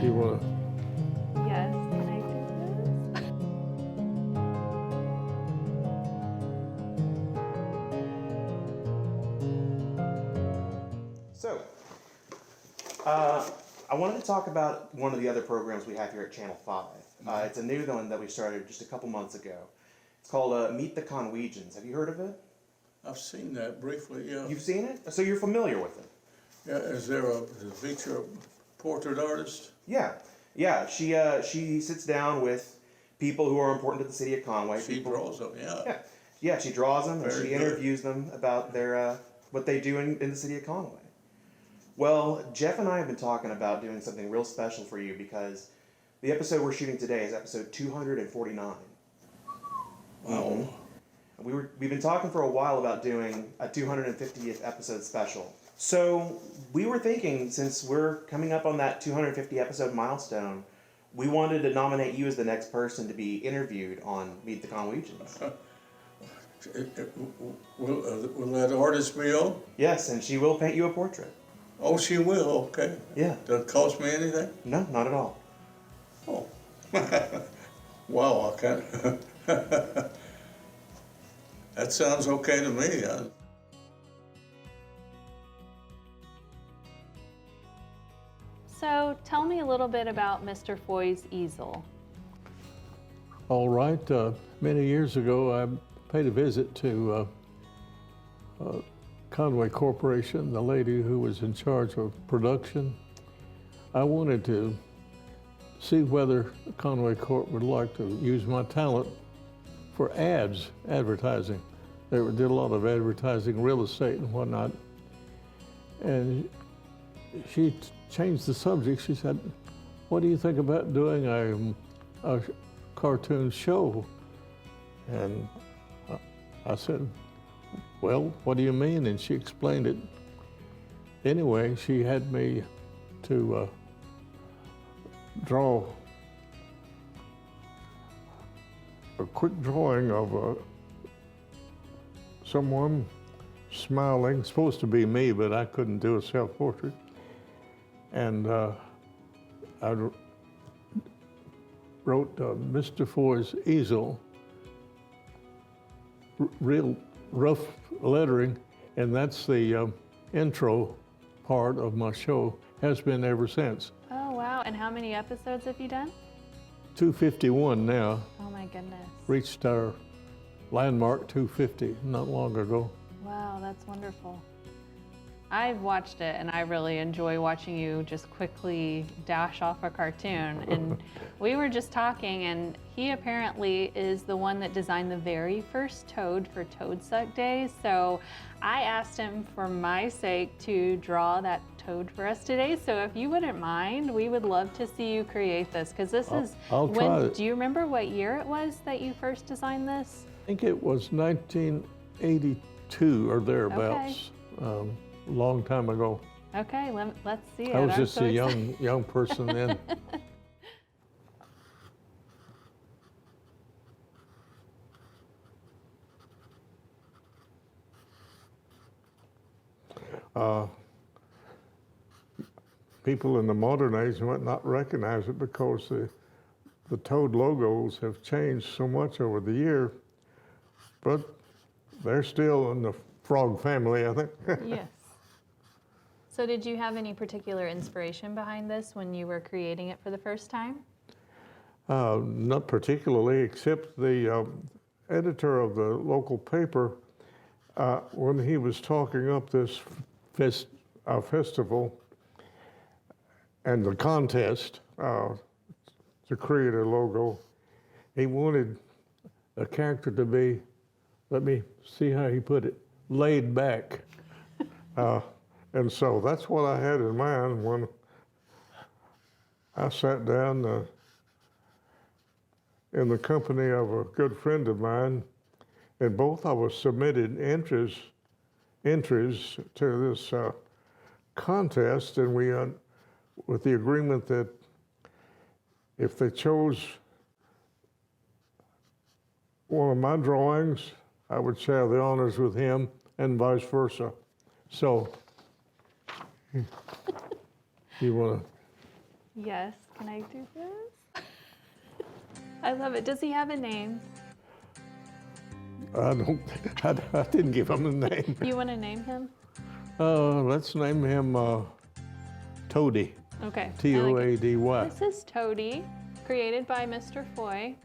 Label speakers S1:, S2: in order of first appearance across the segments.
S1: You want to?
S2: Yes, can I do this?
S3: So, I wanted to talk about one of the other programs we have here at Channel 5. It's a new one that we started just a couple months ago. It's called Meet the Conwegians. Have you heard of it?
S1: I've seen that briefly, yeah.
S3: You've seen it? So you're familiar with it?
S1: Yeah, is there a feature of portrait artist?
S3: Yeah. Yeah, she sits down with people who are important to the city of Conway.
S1: She draws them, yeah.
S3: Yeah. Yeah, she draws them and
S1: Very
S3: she
S1: good.
S3: interviews them about their what they do in the city of Conway. Well, Jeff and I have been talking about doing something real special for you because the episode we're shooting today is episode 249.
S1: Wow.
S3: We've been talking for a while about doing a 250th episode special. So we were thinking, since we're coming up on that 250 episode milestone, we wanted to nominate you as the next person to be interviewed on Meet the Conwegians.
S1: Will that artist be on?
S3: Yes, and she will paint you a portrait.
S1: Oh, she will, okay.
S3: Yeah.
S1: Does it cost me anything?
S3: No, not at all.
S1: Oh. Wow, I can't. That sounds okay to me.
S2: So tell me a little bit about Mr. Foy's easel.
S4: All right. Many years ago, I paid a visit to Conway Corporation, the lady who was in charge of production. I wanted to see whether Conway Corp would like to use my talent for advertising. They did a lot of advertising, real estate and whatnot. And she changed the subject. She said, "What do you think about doing a cartoon show?" And I said, "Well, what do you mean?" And she explained it. Anyway, she had me to draw a quick drawing of someone smiling, supposed to be me, but I couldn't do a self-portrait. And I wrote Mr. Foy's Easel, real rough lettering, and that's the intro part of my show, has been ever since.
S2: Oh, wow. And how many episodes have you done?
S4: 251 now,
S2: Oh, my goodness.
S4: reached our landmark 250 not long ago.
S2: Wow, that's wonderful. I've watched it and I really enjoy watching you just quickly dash off a cartoon. And we were just talking, and he apparently is the one that designed the very first toad for Toad Suck Day. So I asked him for my sake to draw that toad for us today. So if you wouldn't mind, we would love to see you create this, because this is
S4: I'll try it.
S2: Do you remember what year it was that you first designed this?
S4: I think it was 1982 or thereabouts, long time ago.
S2: Okay, let's see it.
S4: I was
S2: I'm
S4: just
S2: so
S4: a
S2: excited.
S4: young person then. People in the modern age might not recognize it because the Toad logos have changed so much over the year, but they're still in the frog family, I think.
S2: Yes. So did you have any particular inspiration behind this when you were creating it for the first time?
S4: Not particularly, except the editor of the local paper, when he was talking up this festival and the contest to create a logo, he wanted the character to be, let me see how he put it, laid back. And so that's what I had in mind when I sat down in the company of a good friend of mine, and both of us submitted entries to this contest, and we, with the agreement that if they chose one of my drawings, I would share the honors with him, and vice versa. So, you want to?
S2: Yes, Can I do this? I love it. Does he have a name?
S4: I didn't give him a name.
S2: You want to name him?
S4: Let's name him Toady.
S2: Okay.
S4: Toady.
S2: This is Toady, created by Mr. Foy.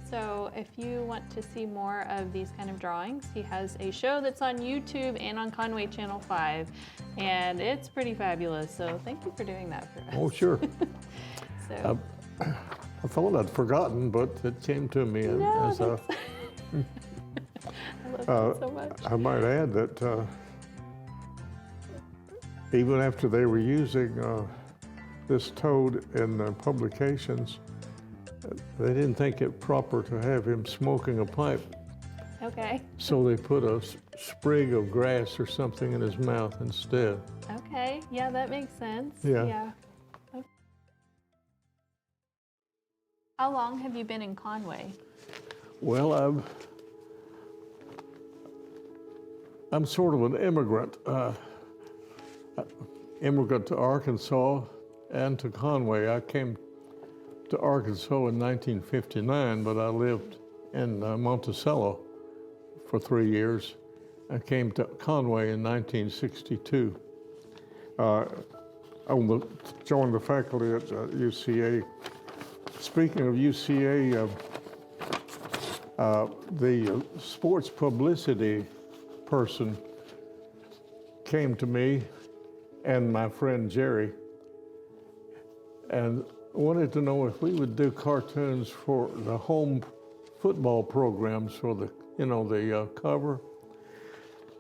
S2: So if you want to see more of these kind of drawings, he has a show that's on YouTube and on Conway Channel 5, and it's pretty fabulous. So thank you for doing that for us.
S4: Oh, sure.
S2: So,
S4: I thought I'd forgotten, but it came to me
S2: no,
S4: as a.
S2: I love that so much.
S4: I might add that even after they were using this toad in the publications, they didn't think it proper to have him smoking a pipe.
S2: Okay.
S4: So they put a sprig of grass or something in his mouth instead.
S2: Okay. Yeah, that makes sense.
S4: Yeah.
S2: Okay. How long have you been in Conway?
S4: Well, I'm sort of an immigrant. Immigrant to Arkansas and to Conway. I came to Arkansas in 1959, but I lived in Monticello for 3 years. I came to Conway in 1962. Joined the faculty at UCA. Speaking of UCA, the sports publicity person came to me and my friend Jerry and wanted to know if we would do cartoons for the home football programs for the, the cover.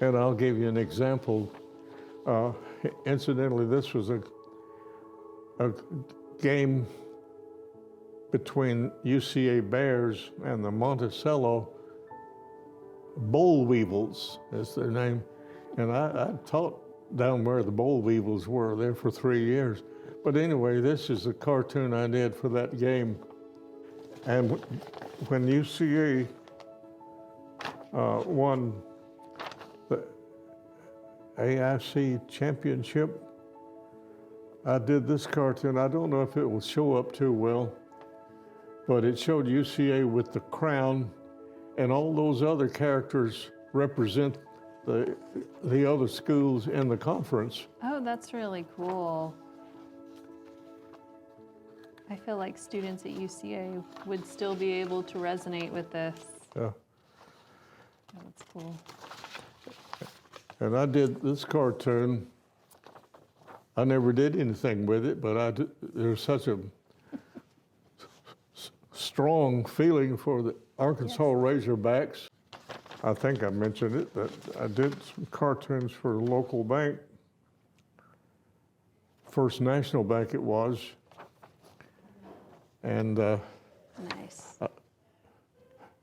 S4: And I'll give you an example. Incidentally, this was a game between UCA Bears and the Monticello Boll Weevils, is their name. And I taught down where the Boll Weevils were there for 3 years. But anyway, this is a cartoon I did for that game. And when UCA won the AIC championship, I did this cartoon. I don't know if it will show up too well, but it showed UCA with the crown, and all those other characters represent the other schools in the conference.
S2: Oh, that's really cool. I feel like students at UCA would still be able to resonate with this.
S4: Yeah.
S2: Oh, that's cool.
S4: And I did this cartoon. I never did anything with it, but there's such a strong feeling for the Arkansas Razorbacks. I think I mentioned it, that I did some cartoons for a local bank. First National Bank it was. And
S2: Nice.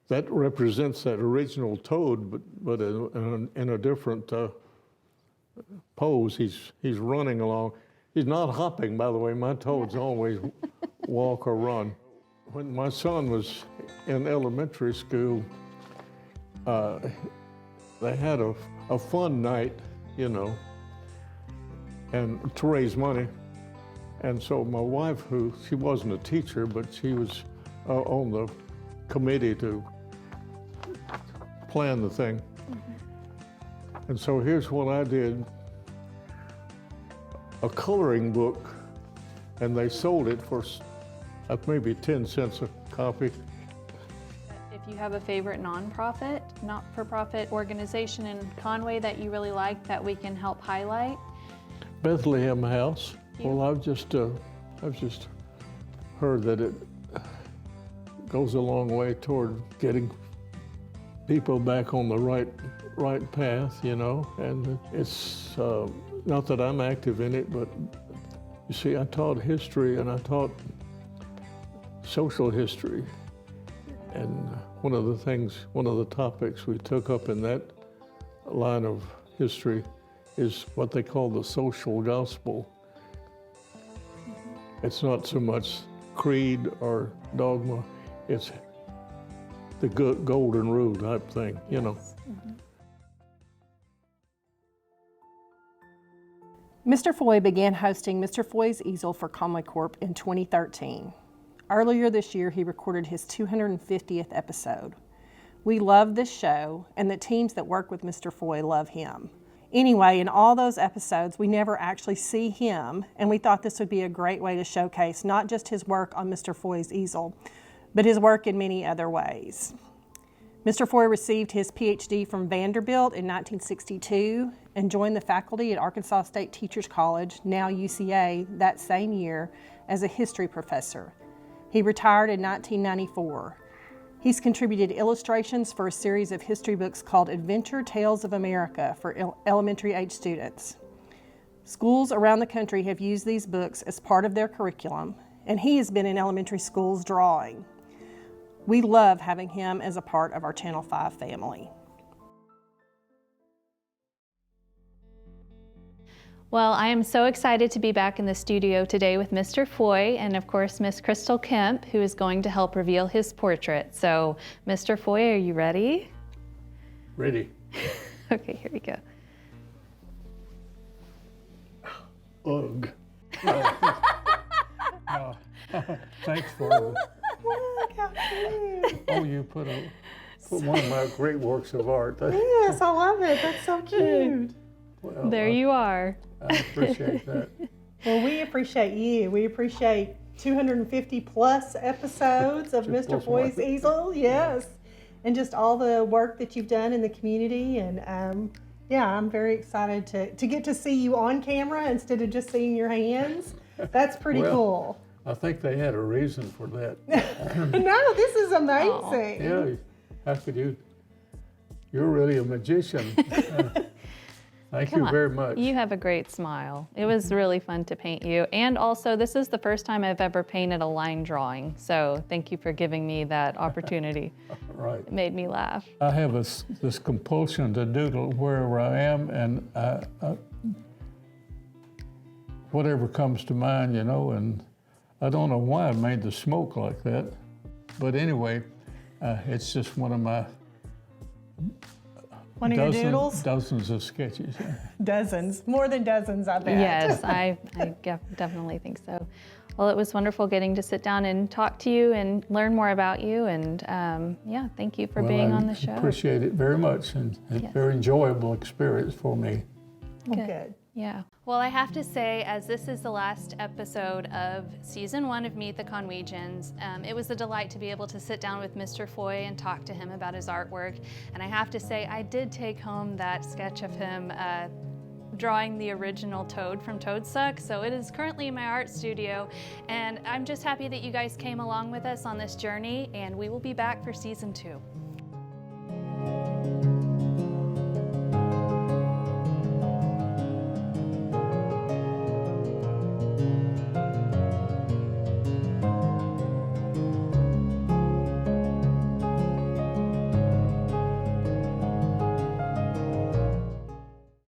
S4: that represents that original toad, but in a different pose. He's running along. He's not hopping, by the way. My toads always walk or run. When my son was in elementary school, they had a fun night, and to raise money. And so my wife, she wasn't a teacher, but she was on the committee to plan the thing. Mm-hmm. And so here's what I did. A coloring book, and they sold it for maybe 10 cents a copy.
S2: If you have a favorite nonprofit, not-for-profit organization in Conway that you really like that we can help highlight?
S4: Bethlehem House. Well, I've just heard that it goes a long way toward getting people back on the right path, and it's not that I'm active in it, but you see, I taught history and I taught social history, and one of the topics we took up in that line of history is what they call the social gospel. It's not so much creed or dogma, it's the golden rule type thing,
S2: Mm-hmm.
S5: Mr. Foy began hosting Mr. Foy's Easel for Conway Corp in 2013. Earlier this year, he recorded his 250th episode. We love this show, and the teams that work with Mr. Foy love him. Anyway, in all those episodes, we never actually see him, and we thought this would be a great way to showcase not just his work on Mr. Foy's Easel, but his work in many other ways. Mr. Foy received his PhD from Vanderbilt in 1962 and joined the faculty at Arkansas State Teachers College, now UCA, that same year as a history professor. He retired in 1994. He's contributed illustrations for a series of history books called Adventure Tales of America for elementary age students. Schools around the country have used these books as part of their curriculum, and he has been in elementary schools drawing. We love having him as a part of our Channel 5 family.
S2: Well, I am so excited to be back in the studio today with Mr. Foy and of course Miss Crystal Kemp, who is going to help reveal his portrait. So, Mr. Foy, are you ready?
S4: Ready.
S2: Okay, here we go.
S4: Ugh. Thanks for the,
S5: Look how cute.
S4: oh, you put one of my great works of art.
S5: Yes, I love it. That's so cute.
S4: Well,
S2: There you are.
S4: I appreciate that.
S5: Well, we appreciate you. We appreciate 250 plus episodes of Mr.
S4: Plus
S5: Foy's
S4: one.
S5: Easel, yes. And just all the work that you've done in the community. And yeah, I'm very excited to get to see you on camera instead of just seeing your hands. That's pretty
S4: Well,
S5: cool.
S4: I think they had a reason for that.
S5: No, this is amazing.
S4: Yeah, how could you? You're really a magician. Thank
S2: Come
S4: you
S2: on.
S4: very much.
S2: You have a great smile. It was really fun to paint you. And also, this is the first time I've ever painted a line drawing. So thank you for giving me that opportunity.
S4: Right.
S2: It made me laugh.
S4: I have this compulsion to doodle wherever I am, and whatever comes to mind, you know, and I don't know why I made the smoke like that. But anyway, it's just one of my
S5: One of your doodles?
S4: dozens of sketches.
S5: Dozens. More than dozens, I bet.
S2: Yes, I definitely think so. Well, it was wonderful getting to sit down and talk to you and learn more about you. And yeah, thank you for being on the show.
S4: I appreciate it very much, and it's a very enjoyable experience for me.
S5: Good.
S2: Yeah. Well, I have to say, as this is the last episode of season 1 of Meet the Conwegians, it was a delight to be able to sit down with Mr. Foy and talk to him about his artwork. And I have to say, I did take home that sketch of him drawing the original Toad from Toadsuck. So it is currently in my art studio. And I'm just happy that you guys came along with us on this journey, and we will be back for season 2.